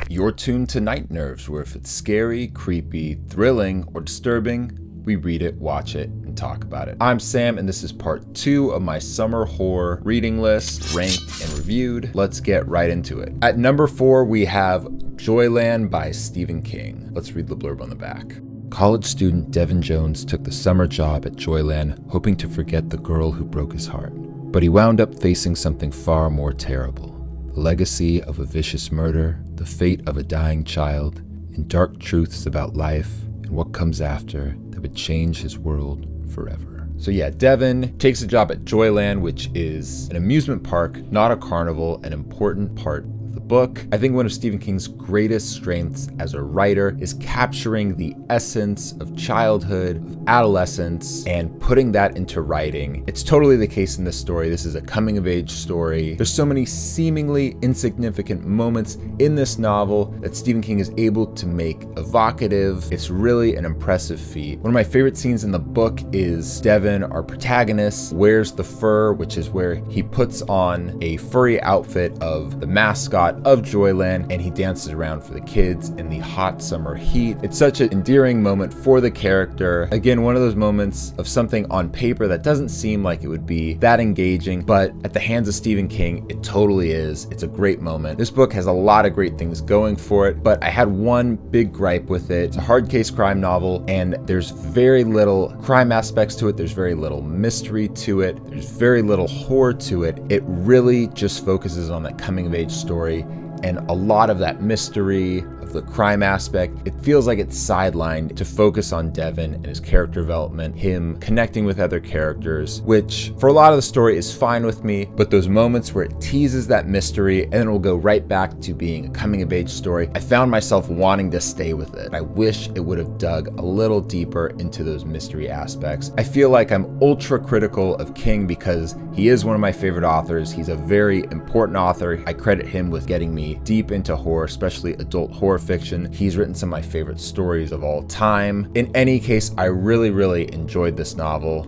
You're tuned to Night Nerves, where if it's scary, creepy, thrilling, or disturbing, we read it, watch it, and talk about it. I'm Sam, and this is part 2 of my summer horror reading list, ranked and reviewed. Let's get right into it. At number 4, we have Joyland by Stephen King. Let's read the blurb on the back. College student Devin Jones took the summer job at Joyland, hoping to forget the girl who broke his heart. But he wound up facing something far more terrible. The legacy of a vicious murder, the fate of a dying child, and dark truths about life and what comes after that would change his world forever. So yeah, Devin takes a job at Joyland, which is an amusement park, not a carnival, an important part of the book. I think one of Stephen King's greatest strengths as a writer is capturing the essence of childhood, of adolescence, and putting that into writing. It's totally the case in this story. This is a coming-of-age story. There's so many seemingly insignificant moments in this novel that Stephen King is able to make evocative. It's really an impressive feat. One of my favorite scenes in the book is Devin, our protagonist, wears the fur, which is where he puts on a furry outfit of the mascot of Joyland, and he dances around for the kids in the hot summer heat. It's such an endearing moment for the character. Again, one of those moments of something on paper that doesn't seem like it would be that engaging, but at the hands of Stephen King, it totally is. It's a great moment. This book has a lot of great things going for it, but I had one big gripe with it. It's a hard case crime novel, and there's very little crime aspects to it. There's very little mystery to it. There's very little horror to it. It really just focuses on that coming of age story, and a lot of that mystery of the crime aspect, it feels like it's sidelined to focus on Devin and his character development, him connecting with other characters, which for a lot of the story is fine with me, but those moments where it teases that mystery and then it will go right back to being a coming of age story, I found myself wanting to stay with it. I wish it would have dug a little deeper into those mystery aspects. I feel like I'm ultra critical of King because he is one of my favorite authors. He's a very important author. I credit him with getting me deep into horror, especially adult horror fiction. He's written some of my favorite stories of all time. In any case, I really enjoyed this novel.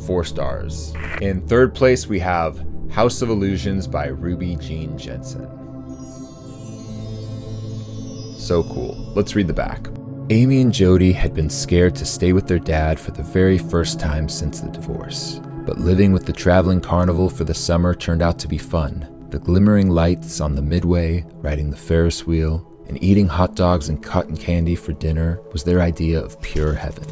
4 stars. In third place, we have House of Illusions by Ruby Jean Jensen. So cool. Let's read the back. Amy and Jody had been scared to stay with their dad for the very first time since the divorce. But living with the traveling carnival for the summer turned out to be fun. The glimmering lights on the midway, riding the Ferris wheel, and eating hot dogs and cotton candy for dinner was their idea of pure heaven.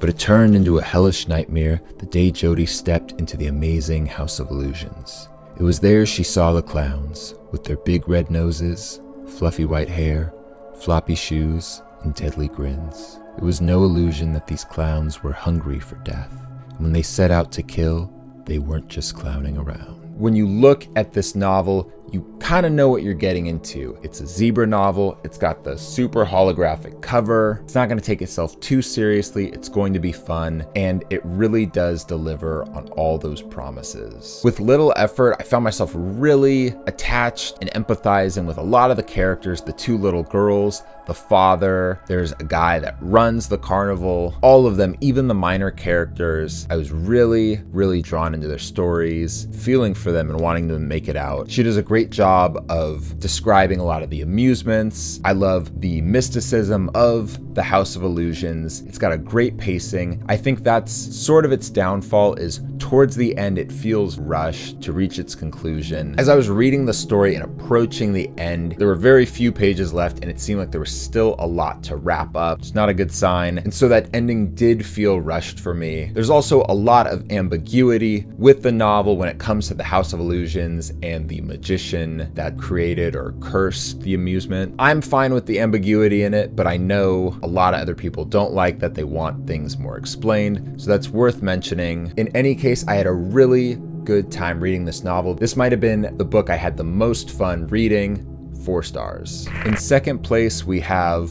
But it turned into a hellish nightmare the day Jody stepped into the amazing House of Illusions. It was there she saw the clowns, with their big red noses, fluffy white hair, floppy shoes, and deadly grins. It was no illusion that these clowns were hungry for death. And when they set out to kill, they weren't just clowning around. When you look at this novel, you kind of know what you're getting into. It's a zebra novel. It's got the super holographic cover. It's not going to take itself too seriously. It's going to be fun, and it really does deliver on all those promises. With little effort, I found myself really attached and empathizing with a lot of the characters, the 2 little girls, the father, there's a guy that runs the carnival, all of them, even the minor characters. I was really drawn into their stories, feeling for them and wanting them to make it out. She does a great job of describing a lot of the amusements. I love the mysticism of the House of Illusions. It's got a great pacing. I think that's sort of its downfall, is towards the end it feels rushed to reach its conclusion. As I was reading the story and approaching the end, there were very few pages left and it seemed like there was still a lot to wrap up. It's not a good sign. And so that ending did feel rushed for me. There's also a lot of ambiguity with the novel when it comes to the House of Illusions and the magician that created or cursed the amusement. I'm fine with the ambiguity in it, but I know a lot of other people don't like that. They want things more explained. So that's worth mentioning. In any case, I had a really good time reading this novel. This might have been the book I had the most fun reading. 4 stars. In second place, we have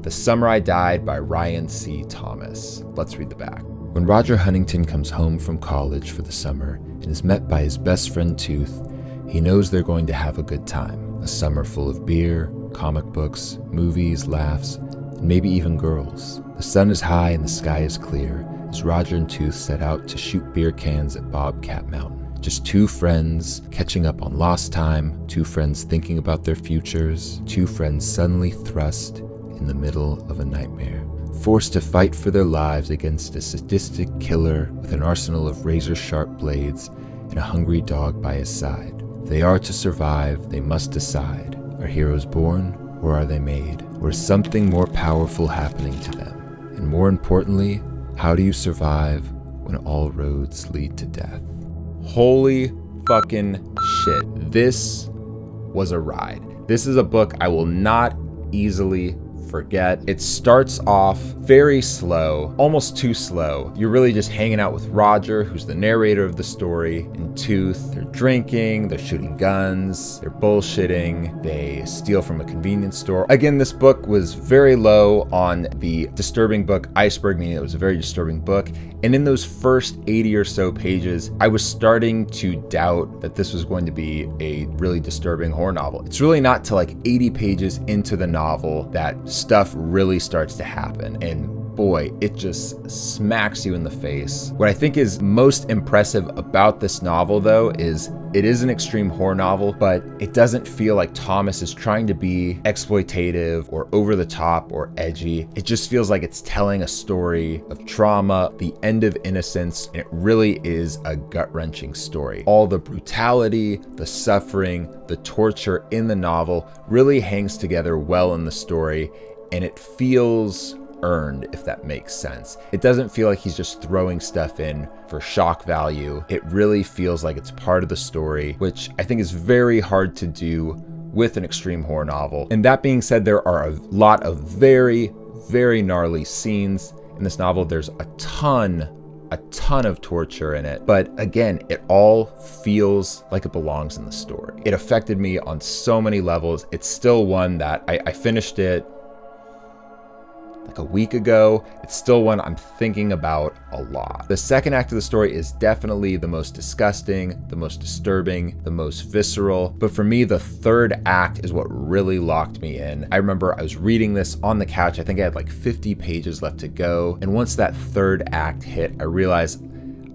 The Summer I Died by Ryan C. Thomas. Let's read the back. When Roger Huntington comes home from college for the summer and is met by his best friend Tooth, he knows they're going to have a good time. A summer full of beer, comic books, movies, laughs, and maybe even girls. The sun is high and the sky is clear as Roger and Tooth set out to shoot beer cans at Bobcat Mountain. Just two friends catching up on lost time, two friends thinking about their futures, two friends suddenly thrust in the middle of a nightmare, forced to fight for their lives against a sadistic killer with an arsenal of razor-sharp blades and a hungry dog by his side. If they are to survive, they must decide. Are heroes born, or are they made? Or is something more powerful happening to them? And more importantly, how do you survive when all roads lead to death? Holy fucking shit. This was a ride. This is a book I will not easily forget. It starts off very slow, almost too slow. You're really just hanging out with Roger, who's the narrator of the story, and Tooth. They're drinking, they're shooting guns, they're bullshitting, they steal from a convenience store. Again, this book was very low on the disturbing book iceberg, meaning it was a very disturbing book. And in those first 80 or so pages, I was starting to doubt that this was going to be a really disturbing horror novel. It's really not till like 80 pages into the novel that stuff really starts to happen. And boy, it just smacks you in the face. What I think is most impressive about this novel, though, is it is an extreme horror novel, but it doesn't feel like Thomas is trying to be exploitative or over the top or edgy. It just feels like it's telling a story of trauma, the end of innocence, and it really is a gut-wrenching story. All the brutality, the suffering, the torture in the novel really hangs together well in the story, and it feels earned, if that makes sense. It doesn't feel like he's just throwing stuff in for shock value. It really feels like it's part of the story, which I think is very hard to do with an extreme horror novel. And that being said, there are a lot of very, very gnarly scenes in this novel. There's a ton of torture in it. But again, it all feels like it belongs in the story. It affected me on so many levels. It's still one that I finished it like a week ago. It's still one I'm thinking about a lot. The second act of the story is definitely the most disgusting, the most disturbing, the most visceral. But for me, the third act is what really locked me in. I remember I was reading this on the couch. I think I had like 50 pages left to go. And once that third act hit, I realized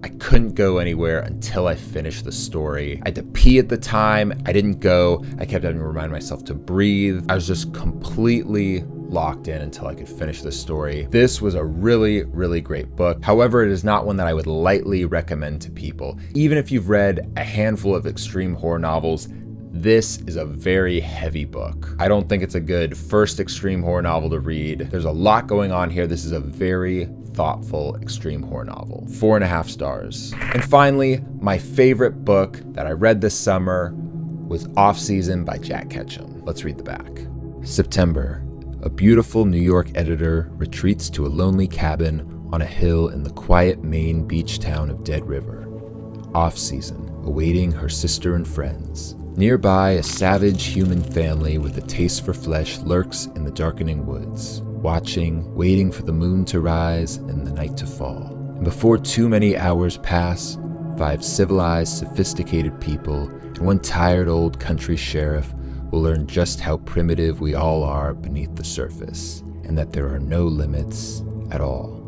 I couldn't go anywhere until I finished the story. I had to pee at the time. I didn't go. I kept having to remind myself to breathe. I was just completely locked in until I could finish the story. This was a really, really great book. However, it is not one that I would lightly recommend to people. Even if you've read a handful of extreme horror novels, this is a very heavy book. I don't think it's a good first extreme horror novel to read. There's a lot going on here. This is a very thoughtful extreme horror novel. 4.5 stars. And finally, my favorite book that I read this summer was Offseason by Jack Ketchum. Let's read the back. September. A beautiful New York editor retreats to a lonely cabin on a hill in the quiet Maine beach town of Dead River. Off-season, awaiting her sister and friends. Nearby, a savage human family with a taste for flesh lurks in the darkening woods, watching, waiting for the moon to rise and the night to fall. And before too many hours pass, 5 civilized, sophisticated people and one tired old country sheriff will learn just how primitive we all are beneath the surface, and that there are no limits at all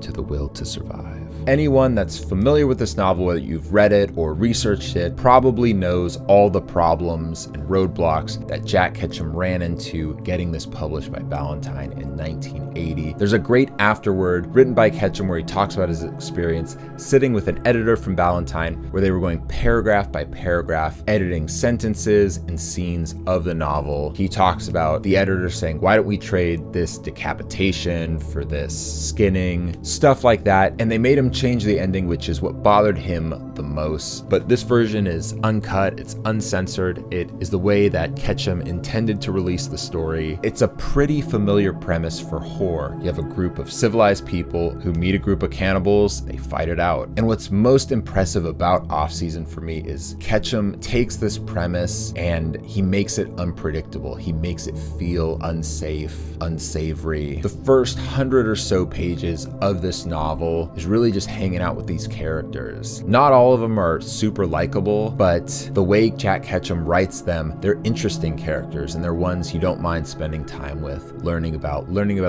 to the will to survive. Anyone that's familiar with this novel, whether you've read it or researched it, probably knows all the problems and roadblocks that Jack Ketchum ran into getting this published by Ballantine in 1980. There's a great afterword written by Ketchum where he talks about his experience sitting with an editor from Ballantine, where they were going paragraph by paragraph, editing sentences and scenes of the novel. He talks about the editor saying, why don't we trade this decapitation for this skinning, stuff like that. And they made him change the ending, which is what bothered him the most. But this version is uncut, it's uncensored. It is the way that Ketchum intended to release the story. It's a pretty familiar premise for horror. You have a group of civilized people who meet a group of cannibals, they fight it out. And what's most impressive about Offseason for me is Ketchum takes this premise and he makes it unpredictable. He makes it feel unsafe, unsavory. The first 100 or so pages of this novel is really just just hanging out with these characters. Not all of them are super likable, but the way Jack Ketchum writes them, they're interesting characters, and they're ones you don't mind spending time with, learning about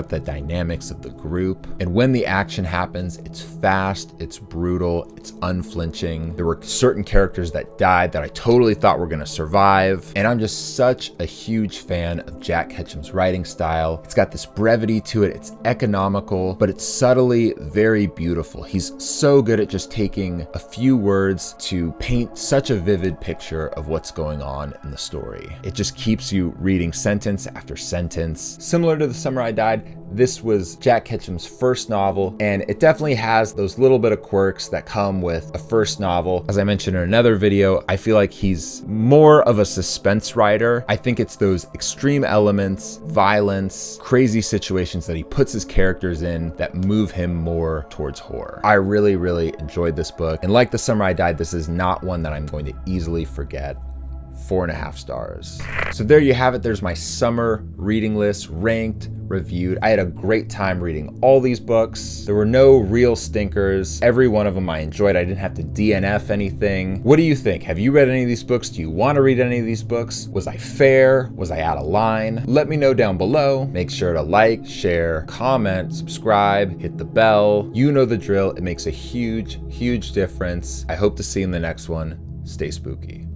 the dynamics of the group. And when the action happens, it's fast, it's brutal, it's unflinching. There were certain characters that died that I totally thought were gonna survive. And I'm just such a huge fan of Jack Ketchum's writing style. It's got this brevity to it, it's economical, but it's subtly very beautiful. He's so good at just taking a few words to paint such a vivid picture of what's going on in the story. It just keeps you reading sentence after sentence. Similar to The Summer I Died, this was Jack Ketchum's first novel, and it definitely has those little bit of quirks that come with a first novel. As I mentioned in another video, I feel like he's more of a suspense writer. I think it's those extreme elements, violence, crazy situations that he puts his characters in that move him more towards horror. I really, really enjoyed this book, and like The Summer I Died, this is not one that I'm going to easily forget. 4.5 stars. So there you have it. There's my summer reading list, ranked, reviewed. I had a great time reading all these books. There were no real stinkers. Every one of them I enjoyed. I didn't have to DNF anything. What do you think? Have you read any of these books? Do you want to read any of these books? Was I fair? Was I out of line? Let me know down below. Make sure to like, share, comment, subscribe, hit the bell. You know the drill. It makes a huge, huge difference. I hope to see you in the next one. Stay spooky.